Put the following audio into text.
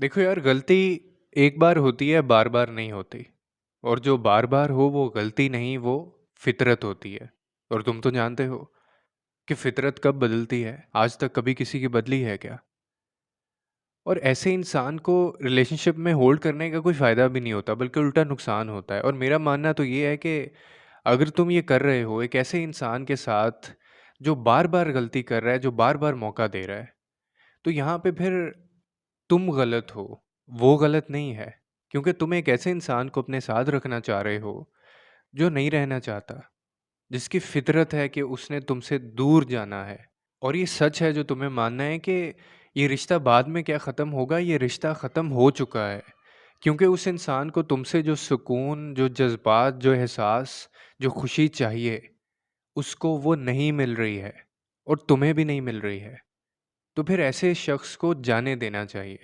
देखो यार, गलती एक बार होती है, बार-बार नहीं होती। और जो बार-बार हो वो गलती नहीं, वो फ़ितरत होती है। और तुम तो जानते हो कि फ़ितरत कब बदलती है, आज तक कभी किसी की बदली है क्या? और ऐसे इंसान को रिलेशनशिप में होल्ड करने का कोई फ़ायदा भी नहीं होता, बल्कि उल्टा नुकसान होता है। और मेरा मानना तो ये है कि अगर तुम ये कर रहे हो एक ऐसे इंसान के साथ, जो बार-बार गलती कर रहा है, जो बार-बार मौका दे रहा है, तो यहाँ पे फिर तुम गलत हो, वो गलत नहीं है। क्योंकि तुम एक ऐसे इंसान को अपने साथ रखना चाह रहे हो, जो नहीं रहना चाहता, जिसकी फ़ितरत है कि उसने तुमसे दूर जाना है। और ये सच है जो तुम्हें मानना है कि ये रिश्ता बाद में क्या ख़त्म होगा, ये रिश्ता ख़त्म हो चुका है। क्योंकि उस इंसान को तुमसे जो सुकून, जो जज़्बात, जो एहसास, जो खुशी चाहिए, उसको वो नहीं मिल रही है और तुम्हें भी नहीं मिल रही है। तो फिर ऐसे शख्स को जाने देना चाहिए।